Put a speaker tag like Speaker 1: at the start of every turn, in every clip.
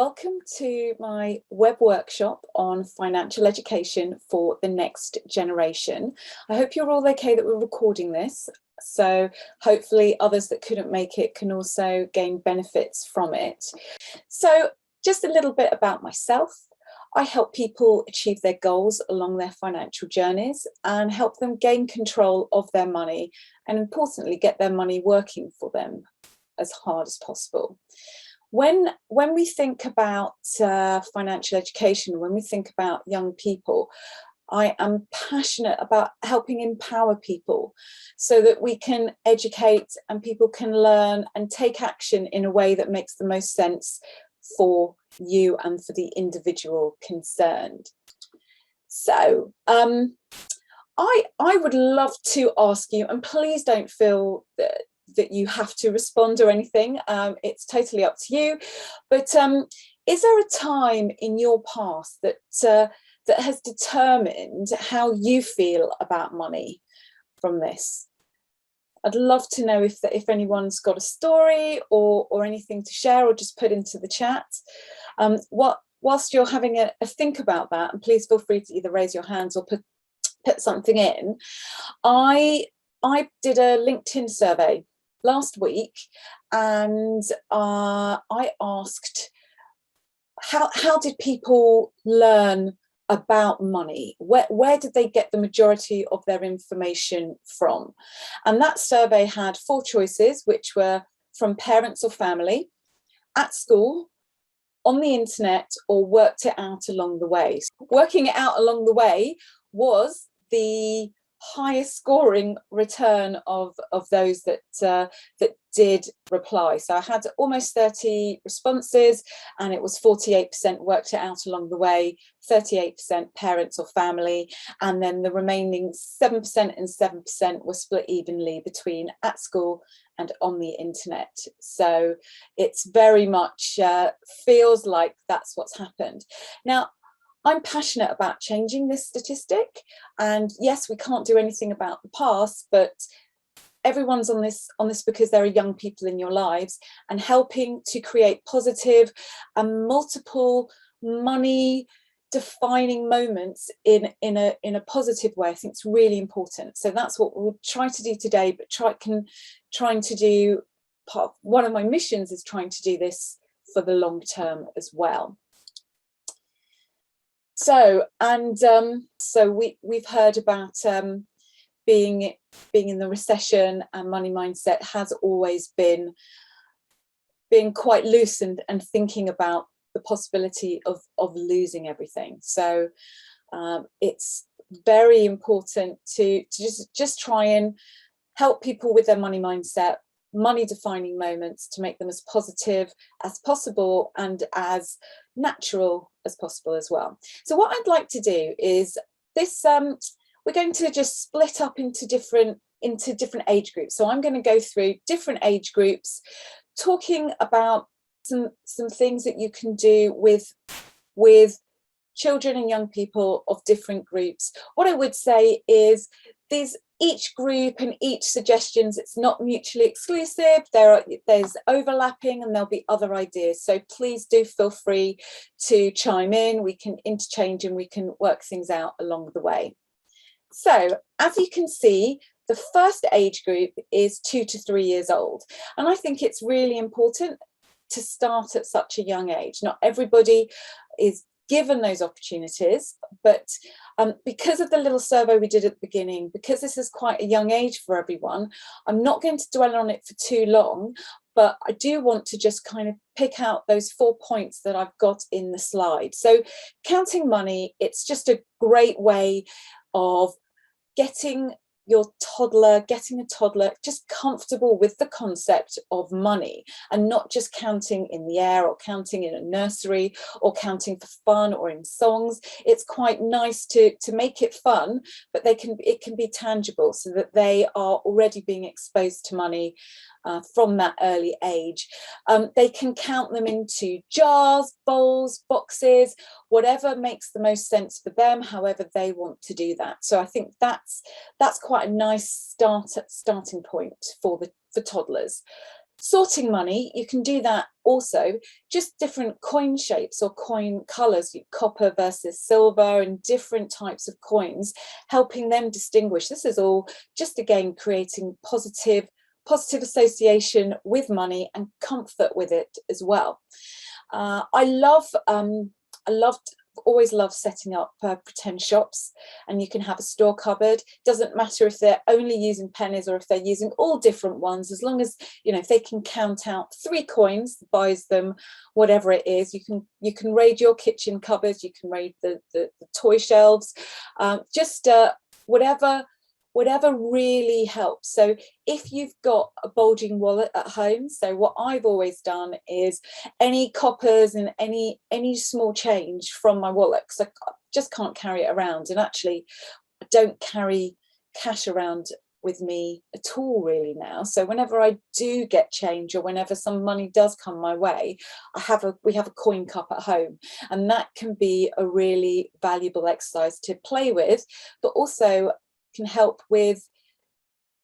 Speaker 1: welcome to my web workshop on financial education for the next generation. I hope you're all okay that we're recording this, so hopefully others that couldn't make it can also gain benefits from it. So just a little bit about myself. I help people achieve their goals along their financial journeys and help them gain control of their money and, importantly, get their money working for them as hard as possible. When we think about financial education, when we think about young people, I am passionate about helping empower people so that we can educate and people can learn and take action in a way that makes the most sense for you and for the individual concerned. So I would love to ask you, and please don't feel that you have to respond or anything, it's totally up to you, but is there a time in your past that that has determined how you feel about money from this? I'd love to know if anyone's got a story or anything to share, or just put into the chat. Whilst you're having a think about that, and please feel free to either raise your hands or put something in. I did a LinkedIn survey last week, and I asked how did people learn about money? Where did they get the majority of their information from? And that survey had 4 choices, which were from parents or family, at school, on the internet, or worked it out along the way. Working it out along the way was the highest scoring return of those that did reply. So I had almost 30 responses, and it was 48% worked it out along the way, 38% parents or family, and then the remaining 7% and 7% were split evenly between at school and on the internet. So it's very much feels like that's what's happened. Now, I'm passionate about changing this statistic, and yes, we can't do anything about the past, but everyone's on this because there are young people in your lives, and helping to create positive and multiple money defining moments in a positive way, I think it's really important. So that's what we'll try to do today, but trying to do one of my missions is trying to do this for the long term as well. So, and so we've heard about being in the recession, and money mindset has always been quite loose and thinking about the possibility of losing everything. So it's very important to just try and help people with their money mindset, money defining moments, to make them as positive as possible and as natural as possible as well. So what I'd like to do is this, we're going to just split up into different age groups. So I'm going to go through different age groups, talking about some things that you can do with children and young people of different groups. What I would say is each group and each suggestions, it's not mutually exclusive. There's overlapping, and there'll be other ideas. So please do feel free to chime in. We can interchange and we can work things out along the way. So as you can see, the first age group is 2 to 3 years old. And I think it's really important to start at such a young age. Not everybody is given those opportunities, but because of the little survey we did at the beginning, because this is quite a young age for everyone, I'm not going to dwell on it for too long, but I do want to just kind of pick out those 4 points that I've got in the slide. So counting money, it's just a great way of getting a toddler just comfortable with the concept of money, and not just counting in the air or counting in a nursery or counting for fun or in songs. It's quite nice to make it fun, but it can be tangible, so that they are already being exposed to money from that early age. They can count them into jars, bowls, boxes, whatever makes the most sense for them, however they want to do that. So I think that's quite a nice starting point for toddlers. Sorting money, you can do that also, just different coin shapes or coin colours, copper versus silver, and different types of coins, helping them distinguish. This is all just, again, creating positive association with money and comfort with it as well. Always love setting up pretend shops, and you can have a store cupboard. Doesn't matter if they're only using pennies or if they're using all different ones, as long as, you know, if they can count out 3 coins, buys them whatever it is. You can raid your kitchen cupboards, you can raid the toy shelves, whatever really helps. So if you've got a bulging wallet at home, so what I've always done is any coppers and any small change from my wallet, because I just can't carry it around, and actually I don't carry cash around with me at all really now. So whenever I do get change, or whenever some money does come my way, we have a coin cup at home, and that can be a really valuable exercise to play with, but also can help with,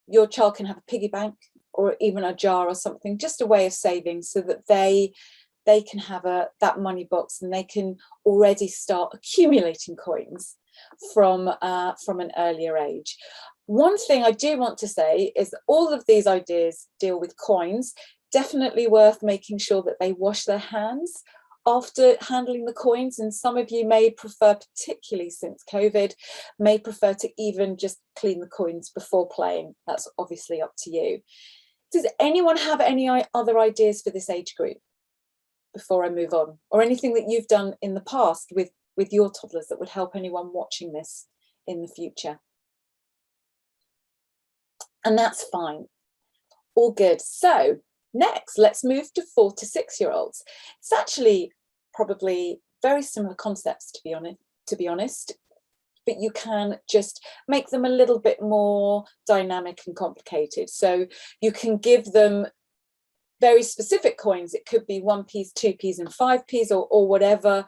Speaker 1: your child can have a piggy bank or even a jar or something, just a way of saving, so that they can have that money box, and they can already start accumulating coins from an earlier age. One thing I do want to say is that all of these ideas deal with coins. Definitely worth making sure that they wash their hands after handling the coins, and some of you may prefer, particularly since COVID, may prefer to even just clean the coins before playing. That's obviously up to you. Does anyone have any other ideas for this age group before I move on, or anything that you've done in the past with your toddlers that would help anyone watching this in the future? And that's fine, all good. So next, let's move to 4 to 6 year olds. It's actually probably very similar concepts, to be honest, but you can just make them a little bit more dynamic and complicated. So you can give them very specific coins. It could be 1p, 2p and 5p, or whatever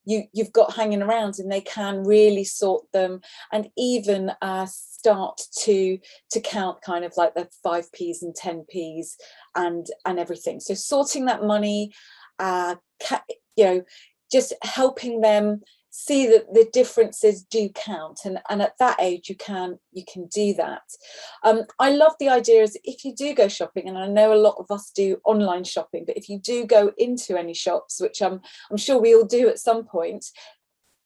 Speaker 1: you've got hanging around, and they can really sort them, and even start to count kind of like the 5p's and 10p's and everything. So sorting that money, just helping them see that the differences do count, and at that age you can do that. I love the idea is, if you do go shopping, and I know a lot of us do online shopping, but if you do go into any shops, which I'm sure we all do at some point,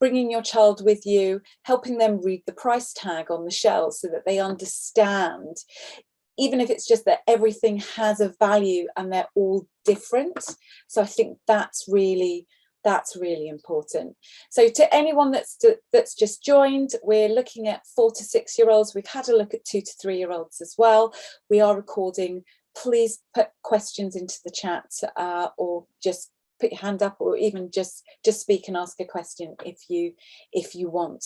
Speaker 1: bringing your child with you, helping them read the price tag on the shelves so that they understand, even if it's just that everything has a value and they're all different. So I think that's really important. So to anyone that's just joined, we're looking at 4 to 6 year olds. We've had a look at 2 to 3 year olds as well. We are recording. Please put questions into the chat, or just put your hand up, or even just speak and ask a question if you want.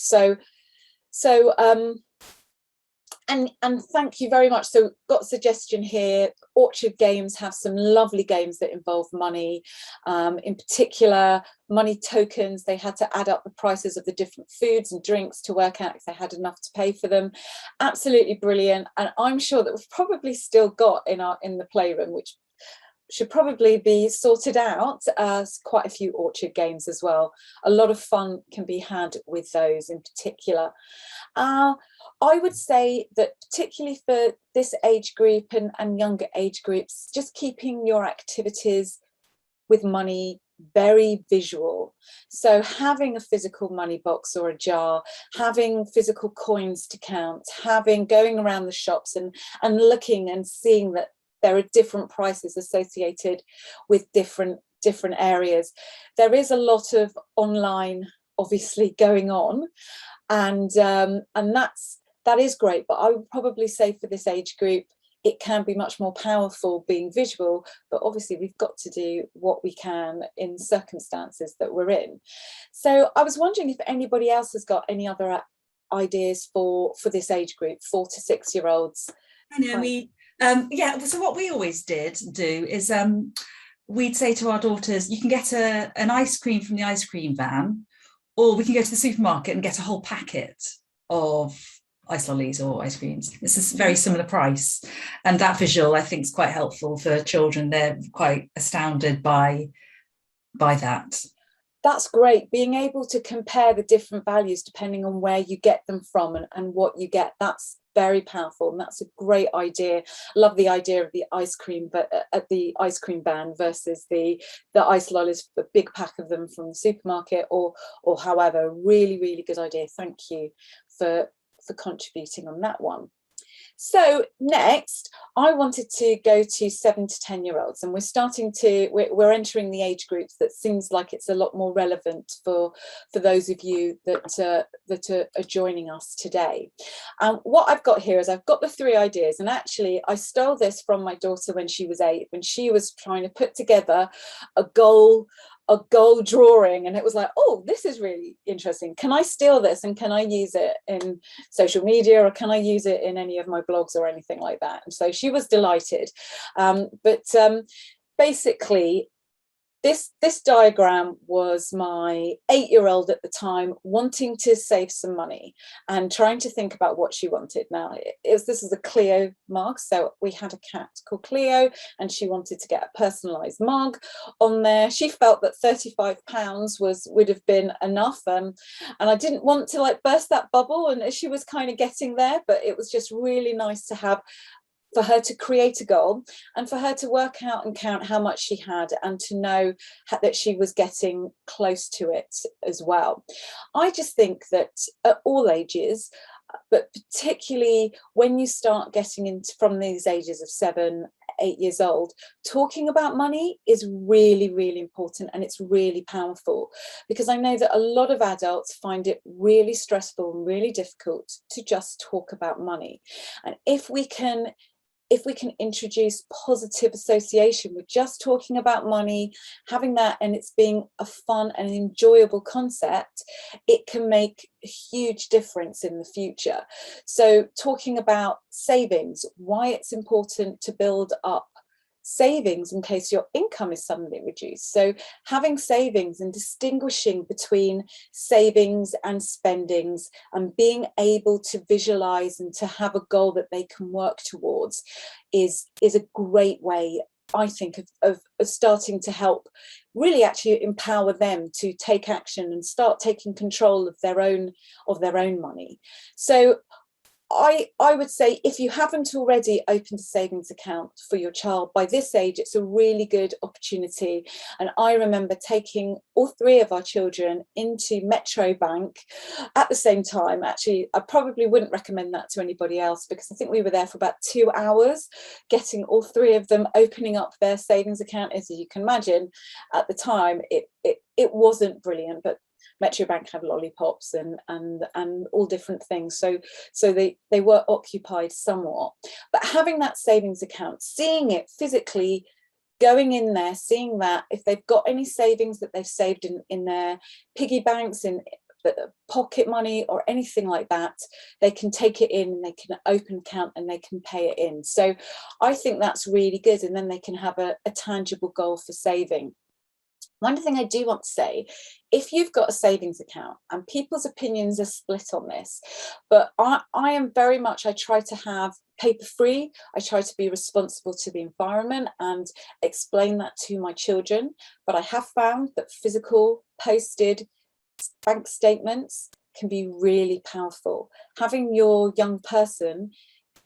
Speaker 1: And thank you very much. So got a suggestion here. Orchard Games have some lovely games that involve money, in particular money tokens. They had to add up the prices of the different foods and drinks to work out if they had enough to pay for them. Absolutely brilliant. And I'm sure that we've probably still got in the playroom, which should probably be sorted out, quite a few Orchard games as well. A lot of fun can be had with those in particular. I would say that particularly for this age group and younger age groups, just keeping your activities with money very visual. So having a physical money box or a jar, having physical coins to count, going around the shops and looking and seeing that there are different prices associated with different areas. There is a lot of online obviously going on, and that is great, but I would probably say for this age group it can be much more powerful being visual, but obviously we've got to do what we can in circumstances that we're in. So I was wondering if anybody else has got any other ideas for this age group, 4 to 6 year olds.
Speaker 2: So what we always do is we'd say to our daughters, you can get an ice cream from the ice cream van, or we can go to the supermarket and get a whole packet of ice lollies or ice creams. It's a very similar price. And that visual, I think, is quite helpful for children. They're quite astounded by that.
Speaker 1: That's great. Being able to compare the different values depending on where you get them from and what you get, that's very powerful, and that's a great idea. Love the idea of the ice cream, but at the ice cream van versus the ice lollies, a big pack of them from the supermarket or however. Really good idea. Thank you for contributing on that one. So next, I wanted to go to 7 to 10-year-olds, and we're entering the age groups that seems like it's a lot more relevant for those of you that are joining us today. What I've got here is I've got the 3 ideas, and actually I stole this from my daughter when she was 8, when she was trying to put together a goal drawing, and it was like, oh, this is really interesting. Can I steal this and can I use it in social media, or can I use it in any of my blogs or anything like that? And so she was delighted. Basically, this diagram was my 8-year-old at the time wanting to save some money and trying to think about what she wanted. Now, this is a Cleo mug. So we had a cat called Cleo, and she wanted to get a personalised mug on there. She felt that £35 would have been enough. And I didn't want to like burst that bubble, and she was kind of getting there, but it was just really nice to have, for her to create a goal and for her to work out and count how much she had and to know that she was getting close to it as well. I just think that at all ages, but particularly when you start getting into from these ages of 7, 8 years old, talking about money is really important, and it's really powerful, because I know that a lot of adults find it really stressful and really difficult to just talk about money. And if we can introduce positive association with just talking about money, having that, and it's being a fun and enjoyable concept, it can make a huge difference in the future. So talking about savings, why it's important to build up savings in case your income is suddenly reduced. So having savings and distinguishing between savings and spendings, and being able to visualize and to have a goal that they can work towards is a great way, I think, of starting to help really actually empower them to take action and start taking control of their own money. So I would say, if you haven't already opened a savings account for your child by this age, it's a really good opportunity. And I remember taking all 3 of our children into Metro Bank at the same time. Actually, I probably wouldn't recommend that to anybody else, because I think we were there for about 2 hours, getting all 3 of them opening up their savings account. As you can imagine, at the time, it wasn't brilliant, but Metro Bank had lollipops and all different things, so they were occupied somewhat. But having that savings account, seeing it physically, going in there, seeing that if they've got any savings that they've saved in their piggy banks, in pocket money or anything like that, they can take it in and they can open account and they can pay it in. So I think that's really good, and then they can have a tangible goal for saving. One thing I do want to say, if you've got a savings account, and people's opinions are split on this, but I am very much, I try to have paper free. I try to be responsible to the environment and explain that to my children. But I have found that physical posted bank statements can be really powerful. Having your young person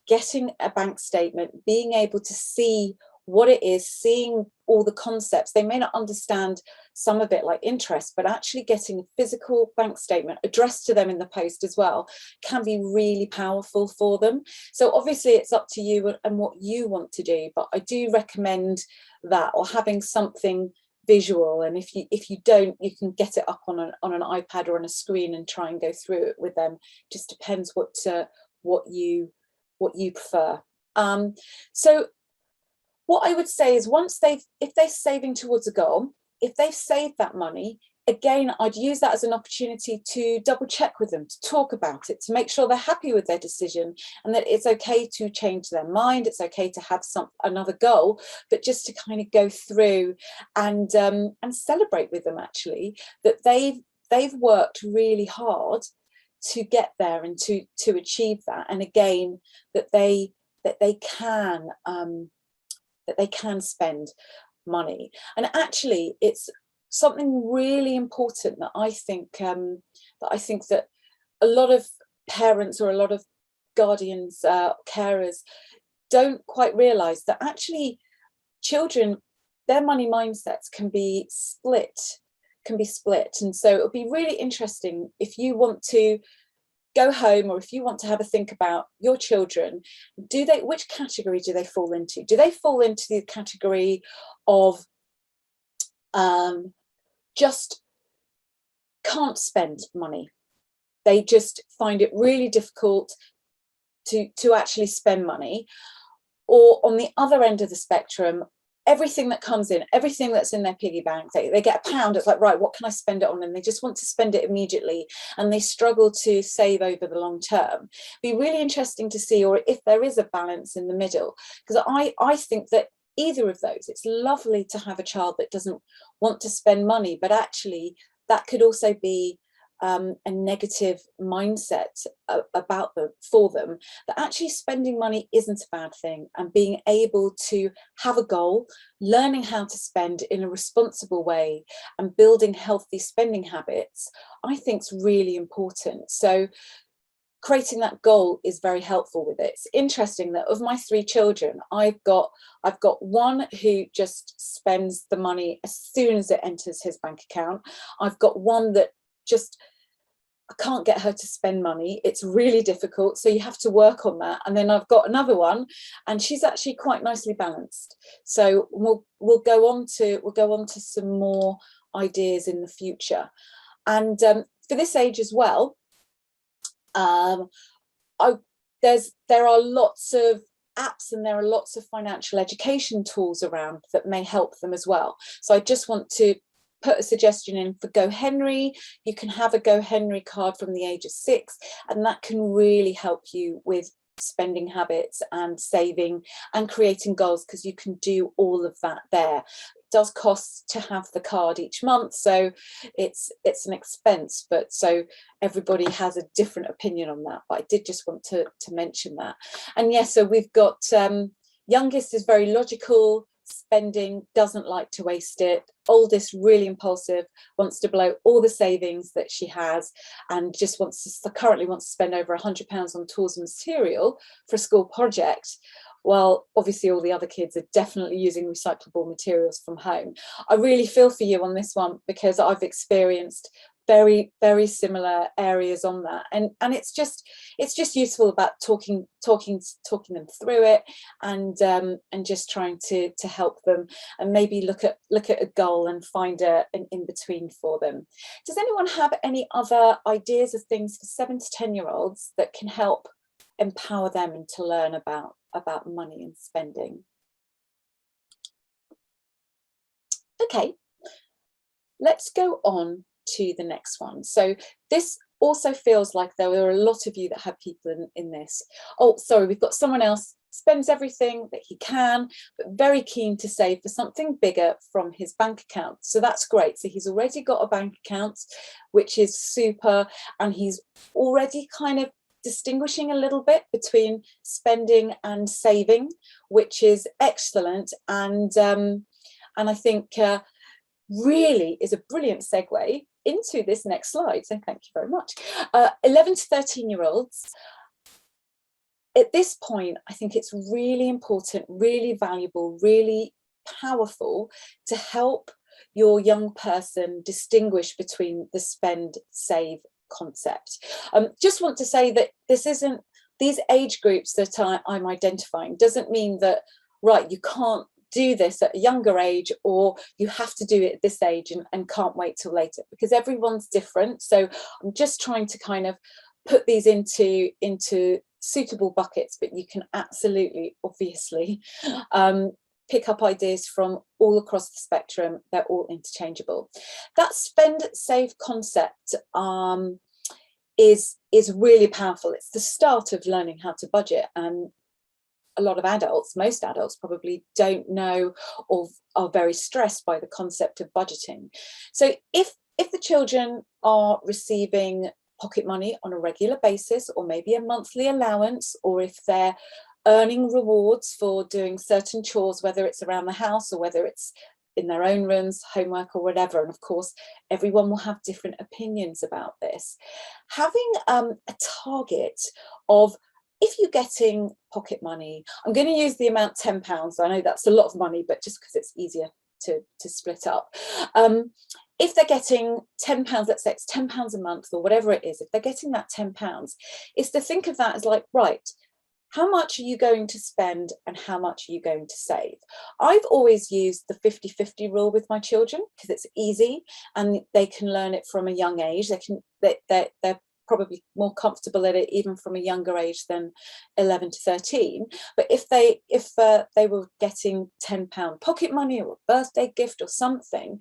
Speaker 1: getting a bank statement, being able to see what it is, seeing all the concepts. They may not understand some of it, like interest, but actually getting a physical bank statement addressed to them in the post as well can be really powerful for them. So obviously it's up to you and what you want to do, but I do recommend that, or having something visual. And if you don't, you can get it up on an iPad or on a screen and try and go through it with them. Just depends what you prefer. So what I would say is, if they're saving towards a goal, if they've saved that money, again, I'd use that as an opportunity to double check with them, to talk about it, to make sure they're happy with their decision, and that it's okay to change their mind. It's okay to have another goal, but just to kind of go through and celebrate with them, actually, that they've worked really hard to get there and to achieve that. And again, that they can spend money. And actually, it's something really important that I think that a lot of parents or a lot of guardians, carers, don't quite realize that actually children, their money mindsets can be split. And so it'll be really interesting if you want to go home, or if you want to have a think about your children, which category do they fall into? Do they fall into the category of just can't spend money? They just find it really difficult to actually spend money. Or on the other end of the spectrum, everything that comes in, everything that's in their piggy bank, they get a pound, it's like, right, what can I spend it on? And they just want to spend it immediately, and they struggle to save over the long term. Be really interesting to see, or if there is a balance in the middle, because I think that either of those, it's lovely to have a child that doesn't want to spend money, but actually that could also be a negative mindset about them, for them, that actually spending money isn't a bad thing, and being able to have a goal, learning how to spend in a responsible way and building healthy spending habits, I think is really important. So creating that goal is very helpful with it. It's interesting that of my 3 children, I've got one who just spends the money as soon as it enters his bank account. I've got one that just, I can't get her to spend money. It's really difficult, so you have to work on that. And then I've got another one, and she's actually quite nicely balanced. So we'll go on to some more ideas in the future. And for this age as well, there are lots of apps, and there are lots of financial education tools around that may help them as well. So I just want to put a suggestion in for Go Henry. You can have a Go Henry card from the age of 6, and that can really help you with spending habits and saving and creating goals, because you can do all of that there. It does cost to have the card each month, so it's an expense, but so everybody has a different opinion on that, but I did just want to mention that. And yes, so we've got youngest is very logical, spending, doesn't like to waste it. Oldest, really impulsive, wants to blow all the savings that she has, and just currently wants to spend over £100 on tools and material for a school project. Well, obviously all the other kids are definitely using recyclable materials from home. I really feel for you on this one, because I've experienced very, very similar areas on that, and it's just useful about talking them through it, and just trying to help them, and maybe look at a goal and find an in-between for them. Does anyone have any other ideas of things for 7 to 10-year-olds that can help empower them and to learn about money and spending? Okay, let's go on to the next one. So this also feels like there are a lot of you that have people in this. Oh, sorry, we've got someone else, spends everything that he can, but very keen to save for something bigger from his bank account. So that's great. So he's already got a bank account, which is super, and he's already kind of distinguishing a little bit between spending and saving, which is excellent. And I think really is a brilliant segue into this next slide. So thank you very much. 11 to 13-year-olds. At this point, I think it's really important, really valuable, really powerful to help your young person distinguish between the spend, save concept. Just want to say that this isn't, these age groups that I'm identifying doesn't mean that, right, you can't do this at a younger age, or you have to do it at this age and can't wait till later, because everyone's different. So I'm just trying to kind of put these into suitable buckets, but you can absolutely, obviously, pick up ideas from all across the spectrum. They're all interchangeable. That spend save concept is really powerful. It's the start of learning how to budget, and a lot of adults, most adults probably don't know or are very stressed by the concept of budgeting. So if the children are receiving pocket money on a regular basis, or maybe a monthly allowance, or if they're earning rewards for doing certain chores, whether it's around the house or whether it's in their own rooms, homework or whatever. And of course, everyone will have different opinions about this. Having a target of, if you're getting pocket money, I'm going to use the amount £10. I know that's a lot of money, but just because it's easier to split up. If they're getting £10, let's say it's £10 a month or whatever it is, if they're getting that £10, is to think of that as like, right, how much are you going to spend and how much are you going to save? I've always used the 50-50 rule with my children because it's easy and they can learn it from a young age. They're probably more comfortable at it even from a younger age than 11 to 13. But if they were getting £10 pocket money or a birthday gift or something,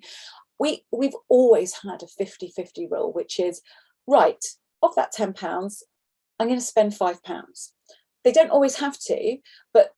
Speaker 1: we've always had a 50-50 rule, which is, right, of that £10, I'm going to spend £5. They don't always have to, but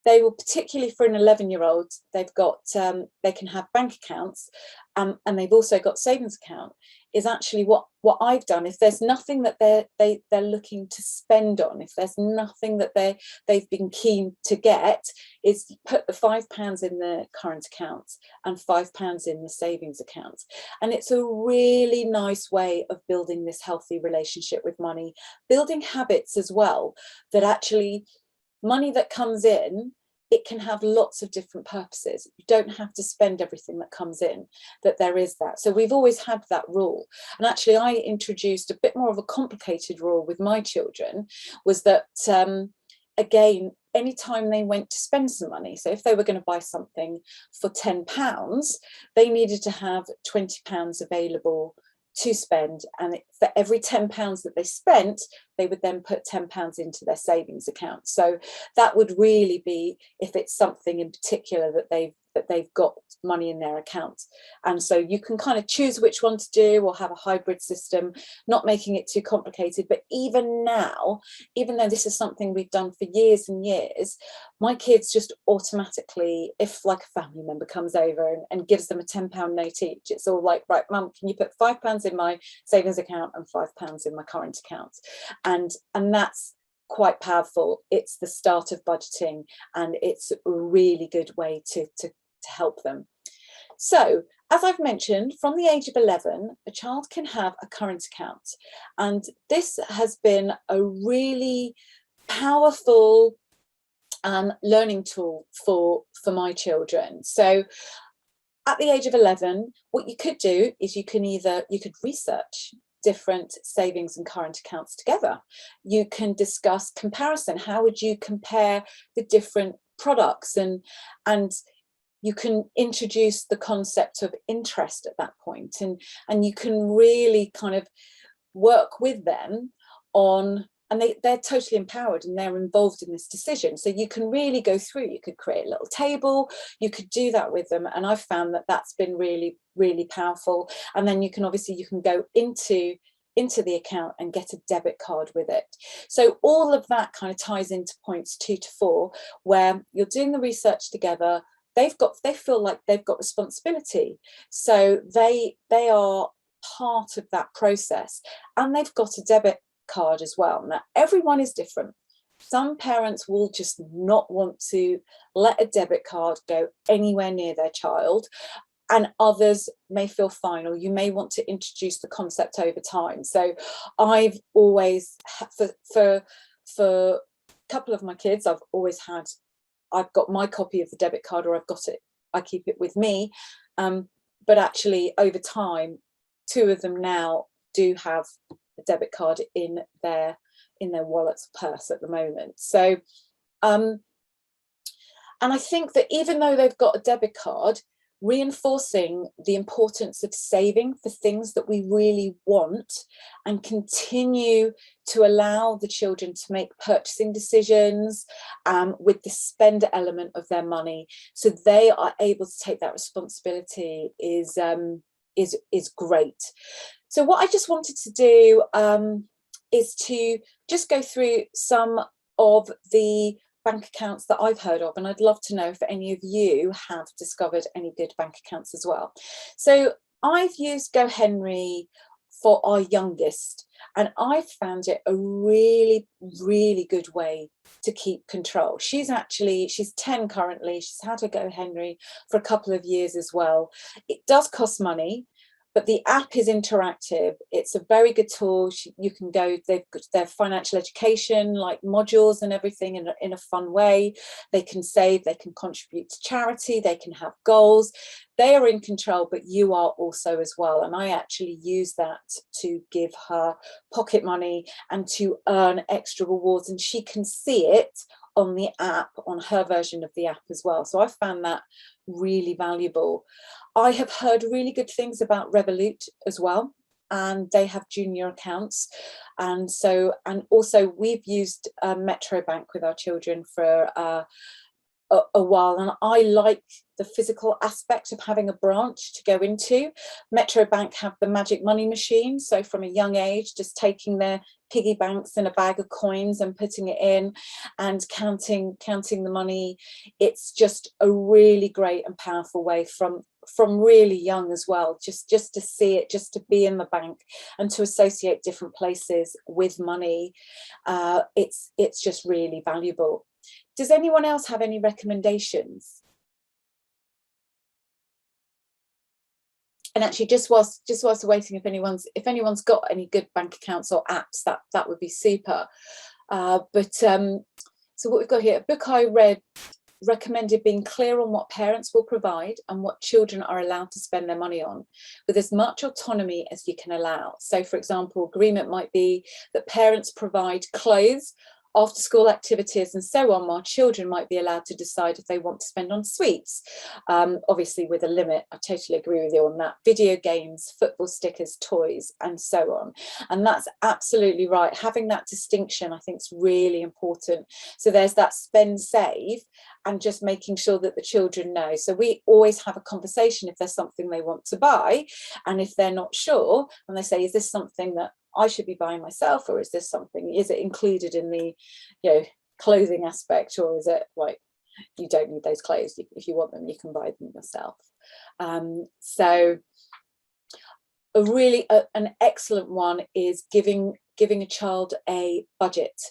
Speaker 1: they will, particularly for an 11-year-old, they've got, they can have bank accounts, and they've also got savings account. Is actually what I've done. If there's nothing that they're looking to spend on, if there's nothing that they've been keen to get, is put the £5 in the current account and £5 in the savings account. And it's a really nice way of building this healthy relationship with money, building habits as well, that actually money that comes in, it can have lots of different purposes. You don't have to spend everything that comes in, that there is that. So we've always had that rule. And actually I introduced a bit more of a complicated rule with my children, was that, again, anytime they went to spend some money, so if they were going to buy something for £10, they needed to have £20 available to spend, and for every £10 that they spent, they would then put £10 into their savings account. So that would really be if it's something in particular that they've got money in their account. And so you can kind of choose which one to do, or have a hybrid system, not making it too complicated. But even now, even though this is something we've done for years and years, my kids just automatically, if like a family member comes over and gives them a £10 note each, it's all like, right, Mum, can you put £5 in my savings account and £5 in my current account? And that's quite powerful. It's the start of budgeting, and it's a really good way to help them. So, as I've mentioned, from the age of 11, a child can have a current account, and this has been a really powerful learning tool for my children. So at the age of 11, what you could do is you could research different savings and current accounts together. You can discuss comparison. How would you compare the different products? And you can introduce the concept of interest at that point, and you can really kind of work with them on, and they're totally empowered and they're involved in this decision. So you can really go through, you could create a little table, you could do that with them. And I've found that that's been really, really powerful. And then you can go into the account and get a debit card with it. So all of that kind of ties into points 2 to 4, where you're doing the research together. They feel like they've got responsibility. So they are part of that process, and they've got a debit card as well. Now, everyone is different. Some parents will just not want to let a debit card go anywhere near their child, and others may feel fine, or you may want to introduce the concept over time. So I've always, for a couple of my kids, I've got my copy of the debit card, or I keep it with me. But actually over time, 2 of them now do have a debit card in their wallet's purse at the moment. So and I think that even though they've got a debit card, reinforcing the importance of saving for things that we really want, and continue to allow the children to make purchasing decisions with the spend element of their money, so they are able to take that responsibility, is great. So what I just wanted to do is to just go through some of the bank accounts that I've heard of, and I'd love to know if any of you have discovered any good bank accounts as well. So I've used GoHenry for our youngest. And I found it a really, really good way to keep control. She's 10 currently. She's had her Go Henry for a couple of years as well. It does cost money, but the app is interactive. It's a very good tool. You can go, they've got their financial education, like modules and everything in a fun way. They can save, they can contribute to charity, they can have goals. They are in control, but you are also as well. And I actually use that to give her pocket money and to earn extra rewards. And she can see it on the app, on her version of the app as well. So I found that really valuable. I have heard really good things about Revolut as well, and they have junior accounts. And also we've used Metro Bank with our children for a while, and I like the physical aspect of having a branch to go into. Metro Bank have the magic money machine, so from a young age, just taking their piggy banks and a bag of coins and putting it in and counting the money. It's just a really great and powerful way from really young as well, just to see it, just to be in the bank and to associate different places with money. It's just really valuable. Does anyone else have any recommendations? And actually, just whilst waiting, if anyone's got any good bank accounts or apps, that would be super. So what we've got here, a book I read recommended being clear on what parents will provide and what children are allowed to spend their money on, with as much autonomy as you can allow. So, for example, agreement might be that parents provide clothes, after school activities and so on, while children might be allowed to decide if they want to spend on sweets, obviously with a limit. I totally agree with you on that. Video games, football stickers, toys, and so on. And that's absolutely right. Having that distinction, I think, is really important. So there's that spend, save, and just making sure that the children know. So we always have a conversation if there's something they want to buy, and if they're not sure, and they say, is this something that I should be buying myself, or is it included in the, clothing aspect, or is it like you don't need those clothes? If you want them, you can buy them yourself. So a really an excellent one is giving a child a budget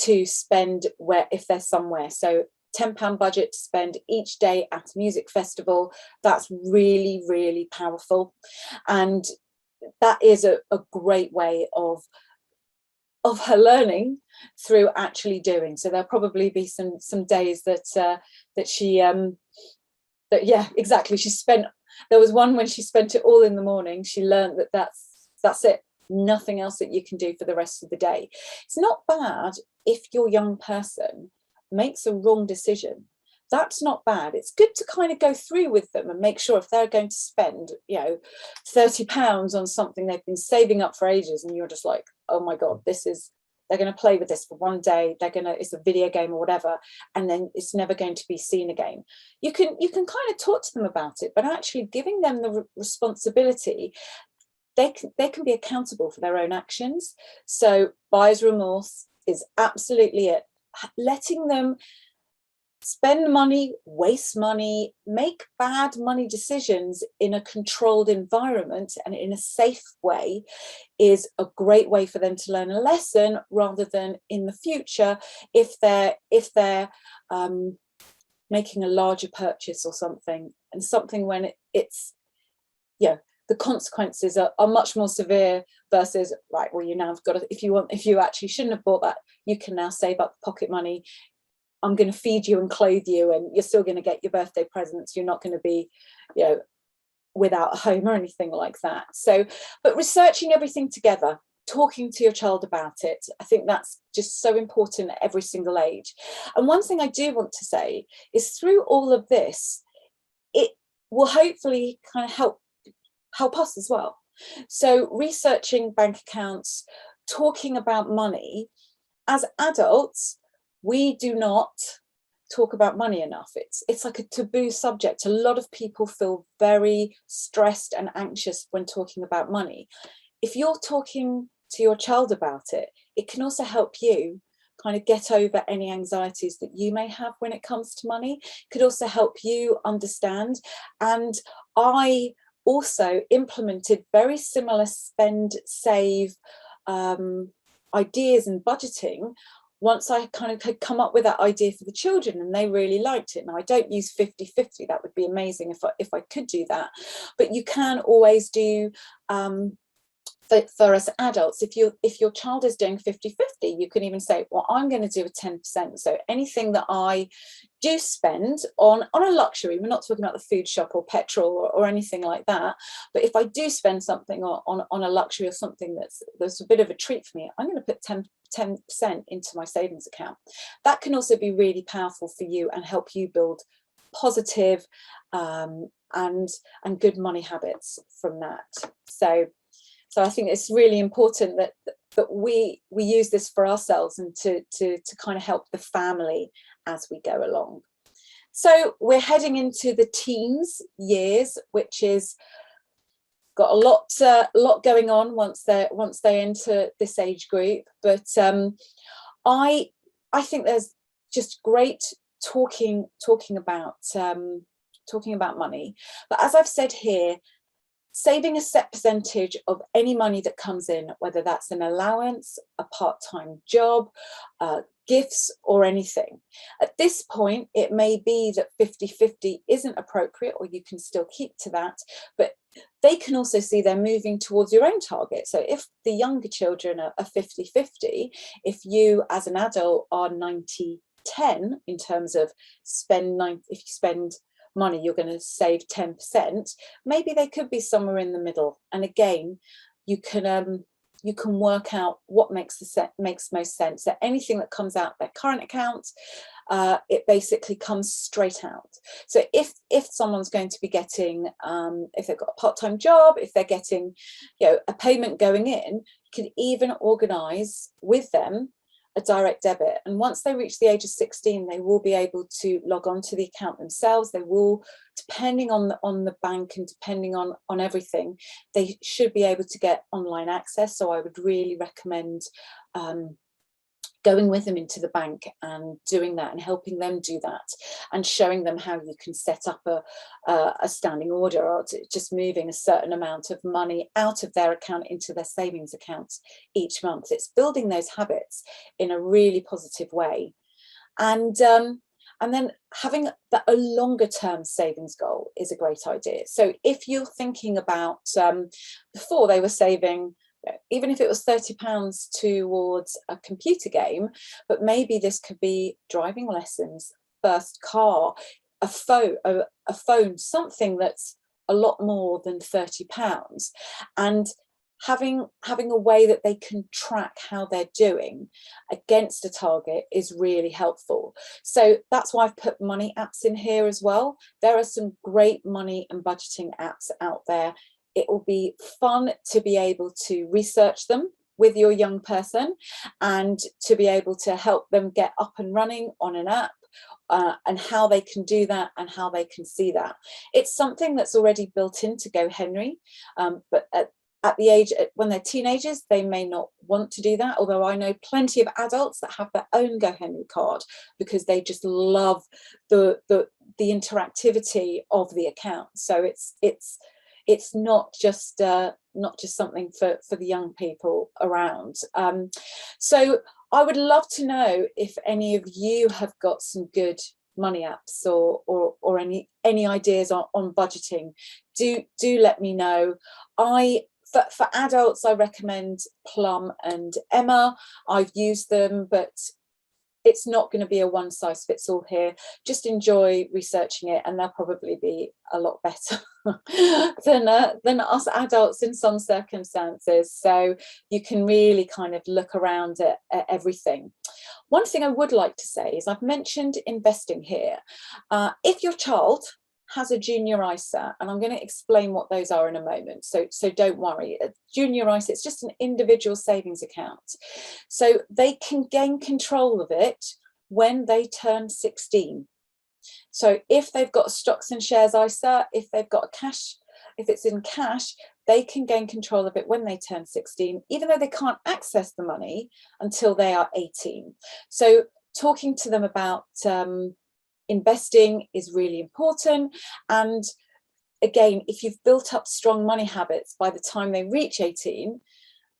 Speaker 1: to spend if they're somewhere. So £10 budget to spend each day at a music festival. That's really, really powerful. And that is a great way of her learning through actually doing. So there'll probably be some days that she exactly, she spent, there was one when she spent it all in the morning. She learned that's it, nothing else that you can do for the rest of the day. It's not bad if your young person makes a wrong decision. That's not bad. It's good to kind of go through with them and make sure if they're going to spend, £30 on something they've been saving up for ages, and you're just like, oh my God, they're going to play with this for one day. It's a video game or whatever, and then it's never going to be seen again. You can kind of talk to them about it, but actually giving them the responsibility, they can be accountable for their own actions. So buyer's remorse is absolutely it. Letting them spend money, waste money, make bad money decisions in a controlled environment and in a safe way is a great way for them to learn a lesson, rather than in the future if they're making a larger purchase or something when it's the consequences are much more severe, versus right, well, you now have got to, if you actually shouldn't have bought that, you can now save up the pocket money. I'm going to feed you and clothe you, and you're still going to get your birthday presents. You're not going to be, without a home or anything like that. So, but researching everything together, talking to your child about it, I think that's just so important at every single age. And one thing I do want to say is, through all of this, it will hopefully kind of help us as well. So researching bank accounts, talking about money. As adults, we do not talk about money enough. It's like a taboo subject. A lot of people feel very stressed and anxious when talking about money. If you're talking to your child about it, it can also help you kind of get over any anxieties that you may have when it comes to money. It could also help you understand. And I also implemented very similar spend save ideas and budgeting once I kind of had come up with that idea for the children, and they really liked it. Now, I don't use 50-50. That would be amazing if I could do that. But you can always do, for us adults, if your child is doing 50-50, you can even say, well, I'm going to do a 10%. So anything that I do spend on a luxury, we're not talking about the food shop or petrol or anything like that, but if I do spend something on a luxury or something that's a bit of a treat for me, I'm going to put 10% into my savings account. That can also be really powerful for you and help you build positive and good money habits from that. So I think it's really important that we use this for ourselves and to kind of help the family as we go along. So we're heading into the teens years, which is got a lot going on once they enter this age group. But I think there's just great talking about money. But as I've said here, saving a set percentage of any money that comes in, whether that's an allowance, a part-time job, gifts or anything. At this point, it may be that 50-50 isn't appropriate, or you can still keep to that, but they can also see they're moving towards your own target. So if the younger children are 50-50, if you as an adult are 90-10 in terms of if you spend money, you're going to save 10%, maybe they could be somewhere in the middle. And again, you can work out what makes most sense. So anything that comes out their current account, it basically comes straight out. So if someone's going to be getting, if they've got a part-time job, if they're getting, a payment going in, you can even organise with them a direct debit. And once they reach the age of 16, they will be able to log on to the account themselves. They will, depending on the bank and depending on everything, they should be able to get online access. So I would really recommend going with them into the bank and doing that and helping them do that and showing them how you can set up a standing order, or just moving a certain amount of money out of their account into their savings accounts each month. It's building those habits in a really positive way. And then having a longer term savings goal is a great idea. So if you're thinking about, before they were saving, even if it was £30 towards a computer game, but maybe this could be driving lessons, first car, a phone, something that's a lot more than £30, and having a way that they can track how they're doing against a target is really helpful. So that's why I've put money apps in here as well. There are some great money and budgeting apps out there. It will be fun to be able to research them with your young person and to be able to help them get up and running on an app, and how they can do that and how they can see that. It's something that's already built into GoHenry, but at the age, when they're teenagers, they may not want to do that, although I know plenty of adults that have their own GoHenry card because they just love the interactivity of the account. So it's not just something for the young people around. So I would love to know if any of you have got some good money apps or any ideas on budgeting. Do let me know. For adults, I recommend Plum and Emma. I've used them, but it's not going to be a one size fits all here. Just enjoy researching it, and they'll probably be a lot better than us adults in some circumstances. So you can really kind of look around at everything. One thing I would like to say is I've mentioned investing here. If your child has a junior ISA, and I'm going to explain what those are in a moment, so don't worry. A junior ISA, it's just an individual savings account, so they can gain control of it when they turn 16. So if they've got a stocks and shares ISA, if they've got a cash, if it's in cash, they can gain control of it when they turn 16, even though they can't access the money until they are 18. So talking to them about investing is really important. And again, if you've built up strong money habits by the time they reach 18,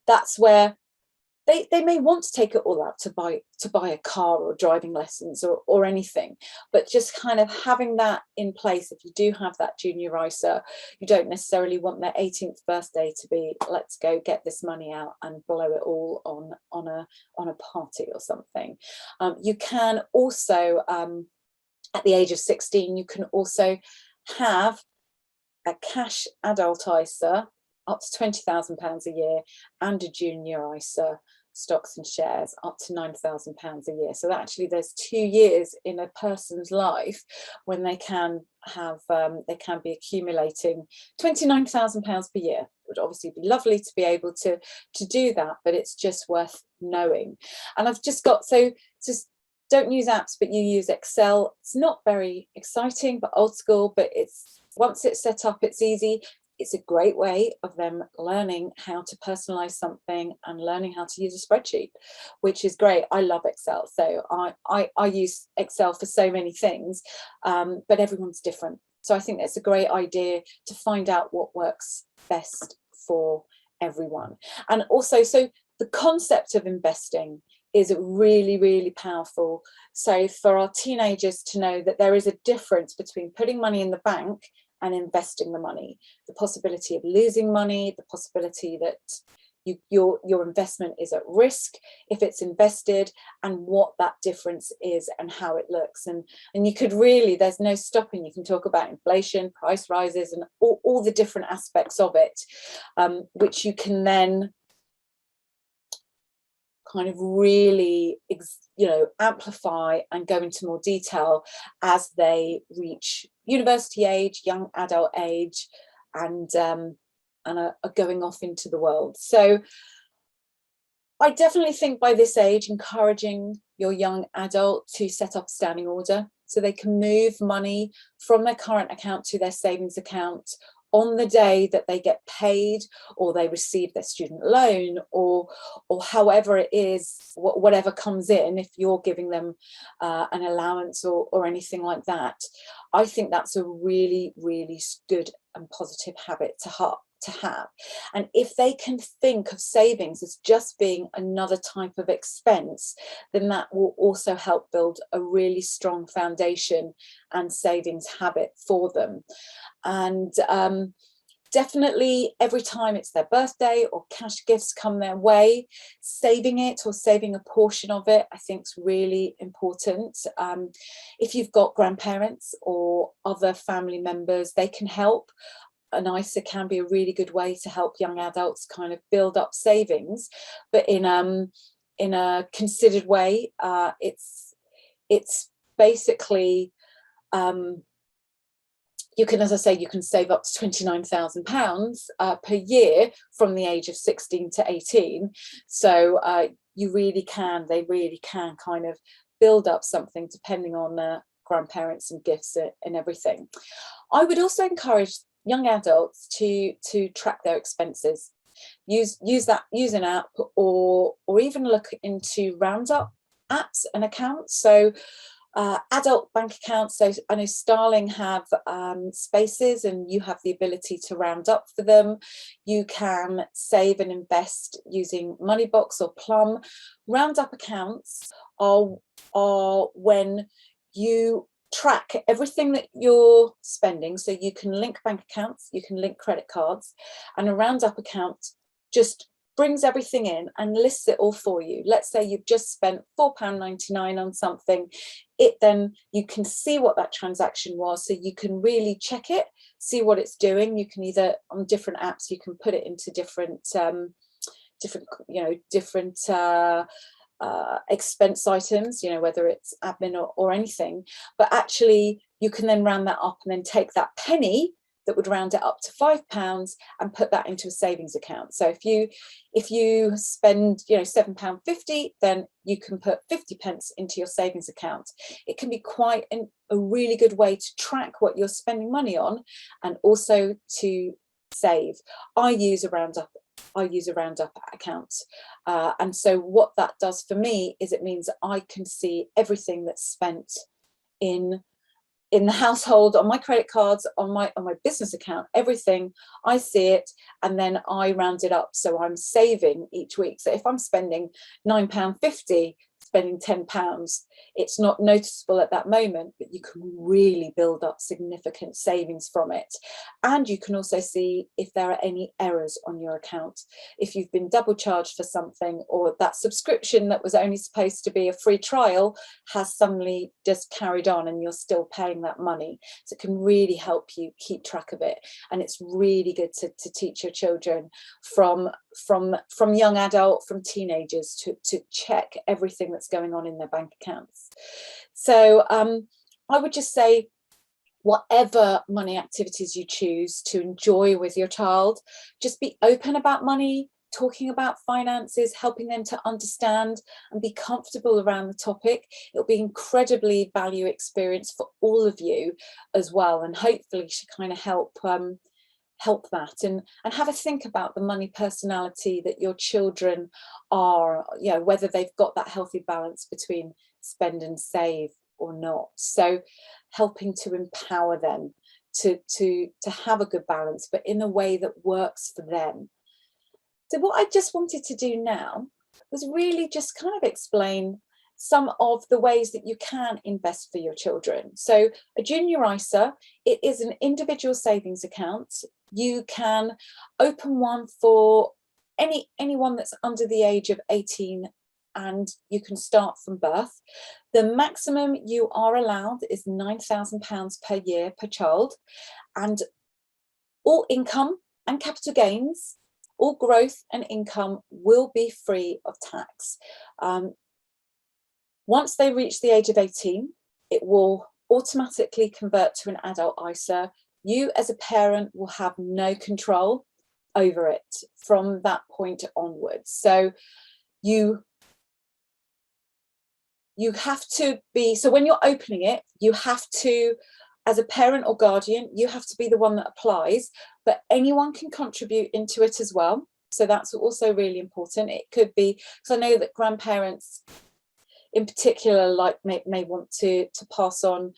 Speaker 1: that's where they may want to take it all out to buy a car or driving lessons or anything, but just kind of having that in place. If you do have that junior ISA, you don't necessarily want their 18th birthday to be, let's go get this money out and blow it all on a party or something. You can also, at the age of 16, you can also have a cash adult ISA up to £20,000 a year and a junior ISA, stocks and shares, up to £9,000 a year. So actually there's 2 years in a person's life when they can have they can be accumulating £29,000 per year. It would obviously be lovely to be able to do that, but it's just worth knowing. And I've just got, so just don't use apps, but you use Excel. It's not very exciting, but old school, but it's, once it's set up, it's easy. It's a great way of them learning how to personalize something and learning how to use a spreadsheet, which is great. I love Excel. So I use Excel for so many things, but everyone's different. So I think it's a great idea to find out what works best for everyone. And also, so the concept of investing is really, really powerful. So for our teenagers to know that there is a difference between putting money in the bank and investing the money, the possibility of losing money, the possibility that your investment is at risk if it's invested, and what that difference is and how it looks. And you could really, there's no stopping. You can talk about inflation, price rises, and all the different aspects of it, which you can then kind of really, amplify and go into more detail as they reach university age, young adult age, and are going off into the world. So I definitely think by this age, encouraging your young adult to set up a standing order so they can move money from their current account to their savings account on the day that they get paid, or they receive their student loan, or however it is, whatever comes in, if you're giving them an allowance or anything like that. I think that's a really, really good and positive habit to have. And if they can think of savings as just being another type of expense, then that will also help build a really strong foundation and savings habit for them. And definitely every time it's their birthday or cash gifts come their way, saving it or saving a portion of it, I think is really important. If you've got grandparents or other family members, they can help. An ISA can be a really good way to help young adults kind of build up savings, but in a considered way. It's basically, you can, as I say, you can save up to £29,000 per year from the age of 16 to 18. So they really can kind of build up something depending on grandparents and gifts and everything. I would also encourage young adults to track their expenses. Use an app, or even look into Roundup apps and accounts. So adult bank accounts, so I know Starling have spaces, and you have the ability to round up for them. You can save and invest using Moneybox or Plum. Roundup accounts are when you track everything that you're spending, so you can link bank accounts, you can link credit cards, and a roundup account just brings everything in and lists it all for you. Let's say you've just spent £4.99 on something, then you can see what that transaction was, so you can really check it, see what it's doing. You can either, on different apps, you can put it into different expense items, whether it's admin or anything, but actually you can then round that up and then take that penny that would round it up to £5 and put that into a savings account. So if you spend £7.50, then you can put 50p into your savings account. It can be quite a really good way to track what you're spending money on, and also to save. I use a roundup account, and so what that does for me is it means I can see everything that's spent in in the household, on my credit cards, on my business account, everything, I see it, and then I round it up. So I'm saving each week. So if I'm spending £9.50, spending £10, it's not noticeable at that moment, but you can really build up significant savings from it. And you can also see if there are any errors on your account. If you've been double charged for something, or that subscription that was only supposed to be a free trial has suddenly just carried on and you're still paying that money. So it can really help you keep track of it. And it's really good to teach your children from young adult, from teenagers, to check everything that's going on in their bank accounts. So I would just say, whatever money activities you choose to enjoy with your child, just be open about money, talking about finances, helping them to understand and be comfortable around the topic. It'll be incredibly value experience for all of you as well, and hopefully should kind of help that, and have a think about the money personality that your children are, you know, whether they've got that healthy balance between spend and save or not. So helping to empower them to have a good balance, but in a way that works for them. So what I just wanted to do now was really just kind of explain some of the ways that you can invest for your children. So a junior ISA, it is an individual savings account. You can open one for anyone that's under the age of 18, and you can start from birth. The maximum you are allowed is £9,000 per year per child, and all income and capital gains, all growth and income will be free of tax. Once they reach the age of 18, it will automatically convert to an adult ISA. You as a parent will have no control over it from that point onwards. So you have to be, so when you're opening it, you have to, as a parent or guardian, you have to be the one that applies, but anyone can contribute into it as well. So that's also really important. It could be, because I know that grandparents in particular, like may want to pass on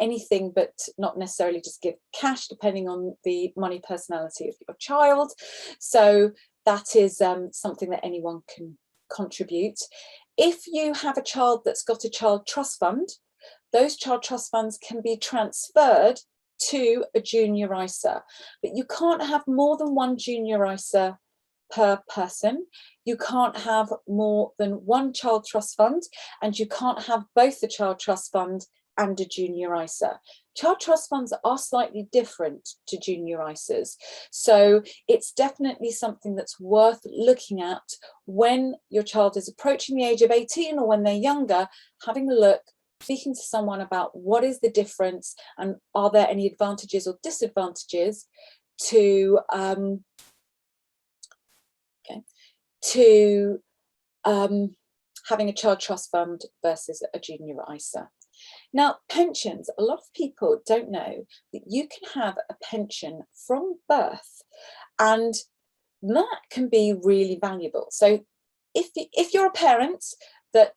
Speaker 1: anything, but not necessarily just give cash, depending on the money personality of your child. So that is something that anyone can contribute. If you have a child that's got a child trust fund, those child trust funds can be transferred to a junior ISA, but you can't have more than one junior ISA per person. You can't have more than one child trust fund, and you can't have both the child trust fund and a junior ISA. Child trust funds are slightly different to junior ISAs, so it's definitely something that's worth looking at when your child is approaching the age of 18, or when they're younger, having a look, speaking to someone about what is the difference and are there any advantages or disadvantages to having a child trust fund versus a junior ISA. Now, pensions, a lot of people don't know that you can have a pension from birth, and that can be really valuable. So if you're a parent that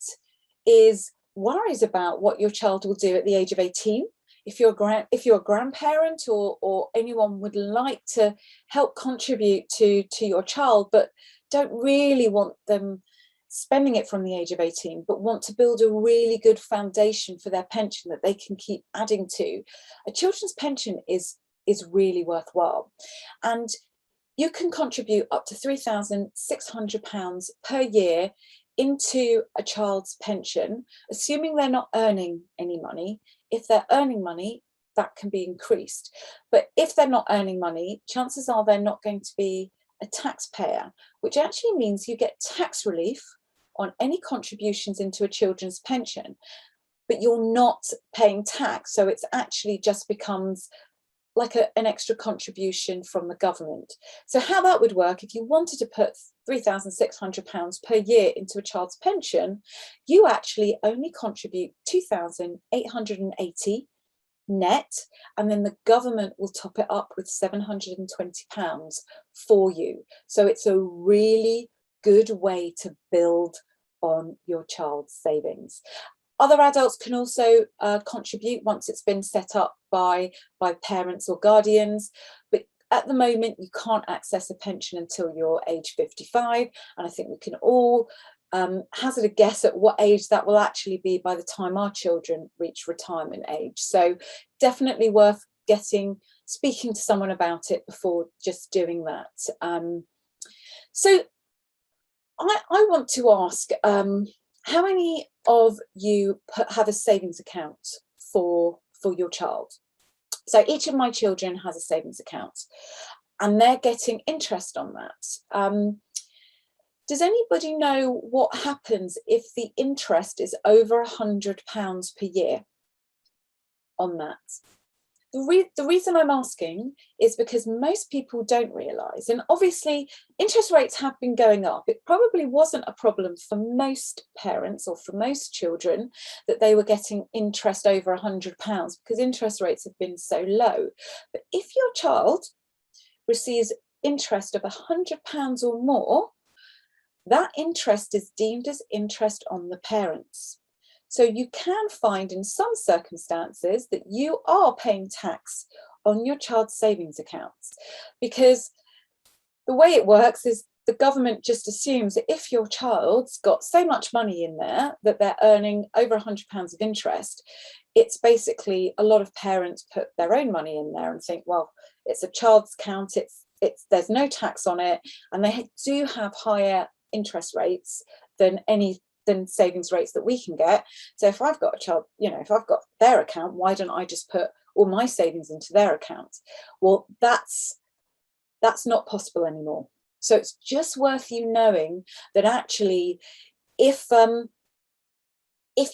Speaker 1: is worried about what your child will do at the age of 18, if you're a grandparent or anyone would like to help contribute to your child, but don't really want them spending it from the age of 18, but want to build a really good foundation for their pension that they can keep adding to, a children's pension is really worthwhile. And you can contribute up to £3,600 per year into a child's pension, assuming they're not earning any money. If they're earning money, that can be increased. But if they're not earning money, chances are they're not going to be a taxpayer, which actually means you get tax relief on any contributions into a children's pension, but you're not paying tax. So it's actually just becomes like an extra contribution from the government. So how that would work, if you wanted to put £3,600 per year into a child's pension, you actually only contribute £2,880 net, and then the government will top it up with £720 for you. So it's a really good way to build on your child's savings. Other adults can also contribute once it's been set up by parents or guardians, but at the moment you can't access a pension until you're age 55, and I think we can all hazard a guess at what age that will actually be by the time our children reach retirement age. So definitely worth speaking to someone about it before just doing that. So I want to ask, how many of you have a savings account for your child? So each of my children has a savings account and they're getting interest on that. Does anybody know what happens if the interest is over £100 per year on that? The reason I'm asking is because most people don't realise, and obviously interest rates have been going up. It probably wasn't a problem for most parents or for most children that they were getting interest over £100 because interest rates have been so low. But if your child receives interest of £100 or more, that interest is deemed as interest on the parents. So you can find in some circumstances that you are paying tax on your child's savings accounts, because the way it works is the government just assumes that if your child's got so much money in there that they're earning over £100 of interest, it's basically, a lot of parents put their own money in there and think, well, it's a child's account, there's no tax on it, and they do have higher interest rates than savings rates that we can get. So if I've got a child, if I've got their account, why don't I just put all my savings into their account? Well, that's not possible anymore. So it's just worth you knowing that actually, if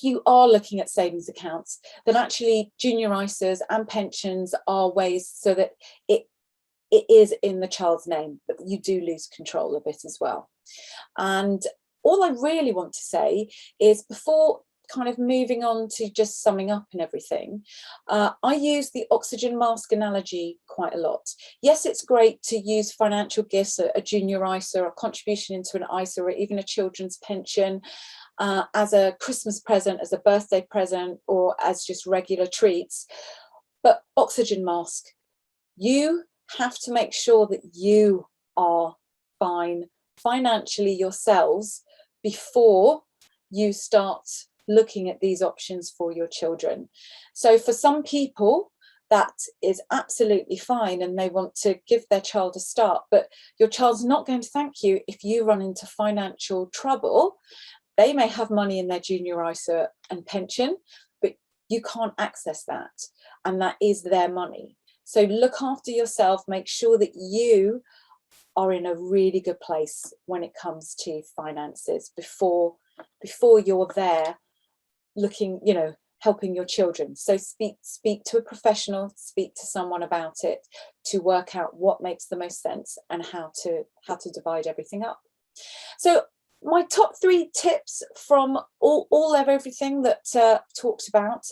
Speaker 1: you are looking at savings accounts, then actually junior ISAs and pensions are ways so that it is in the child's name, but you do lose control of it as well. And all I really want to say is, before kind of moving on to just summing up and everything, I use the oxygen mask analogy quite a lot. Yes, it's great to use financial gifts, a junior ISA, a contribution into an ISA, or even a children's pension as a Christmas present, as a birthday present, or as just regular treats. But oxygen mask, you have to make sure that you are fine financially yourselves before you start looking at these options for your children. So for some people, that is absolutely fine and they want to give their child a start, but your child's not going to thank you if you run into financial trouble. They may have money in their junior ISA and pension, but you can't access that, and that is their money. So look after yourself, make sure that you are in a really good place when it comes to finances before you're there looking, helping your children. So speak to a professional, speak to someone about it to work out what makes the most sense and how to divide everything up. So my top 3 tips from all of everything that talked about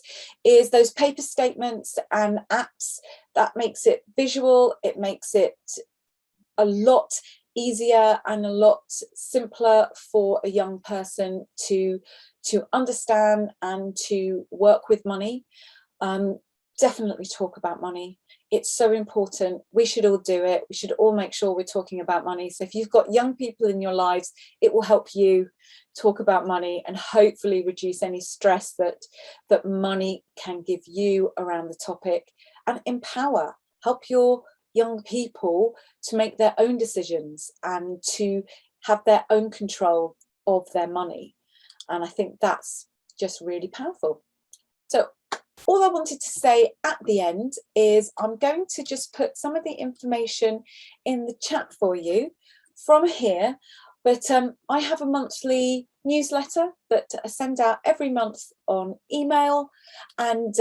Speaker 1: is those paper statements and apps. That makes it visual, it makes it a lot easier and a lot simpler for a young person to understand and to work with money. Definitely talk about money. It's so important. We should all do it. We should all make sure we're talking about money. So if you've got young people in your lives, it will help you talk about money and hopefully reduce any stress that money can give you around the topic, and help your young people to make their own decisions and to have their own control of their money. And I think that's just really powerful. So all I wanted to say at the end is I'm going to just put some of the information in the chat for you from here. But I have a monthly newsletter that I send out every month on email, and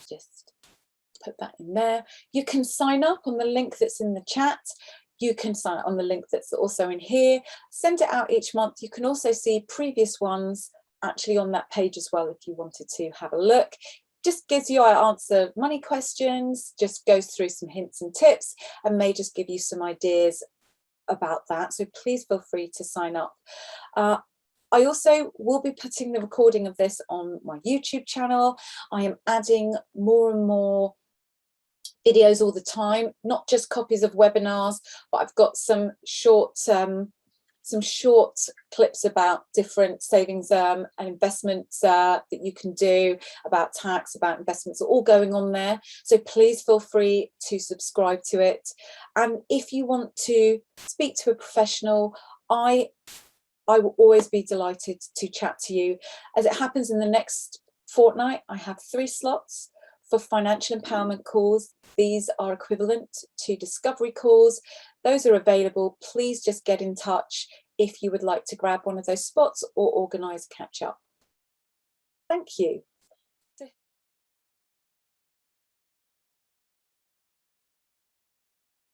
Speaker 1: just put that in there. You can sign up on the link that's in the chat. You can sign up on the link that's also in here. Send it out each month. You can also see previous ones actually on that page as well if you wanted to have a look. Just gives you, I answer money questions, just goes through some hints and tips, and may just give you some ideas about that. So please feel free to sign up. I also will be putting the recording of this on my YouTube channel. I am adding more and more videos all the time, not just copies of webinars, but I've got some short clips about different savings and investments that you can do, about tax, about investments, all going on there. So please feel free to subscribe to it. And if you want to speak to a professional, I will always be delighted to chat to you. As it happens, in the next fortnight, I have 3 slots for financial empowerment calls. These are equivalent to discovery calls. Those are available. Please just get in touch if you would like to grab one of those spots or organise a catch up. Thank you.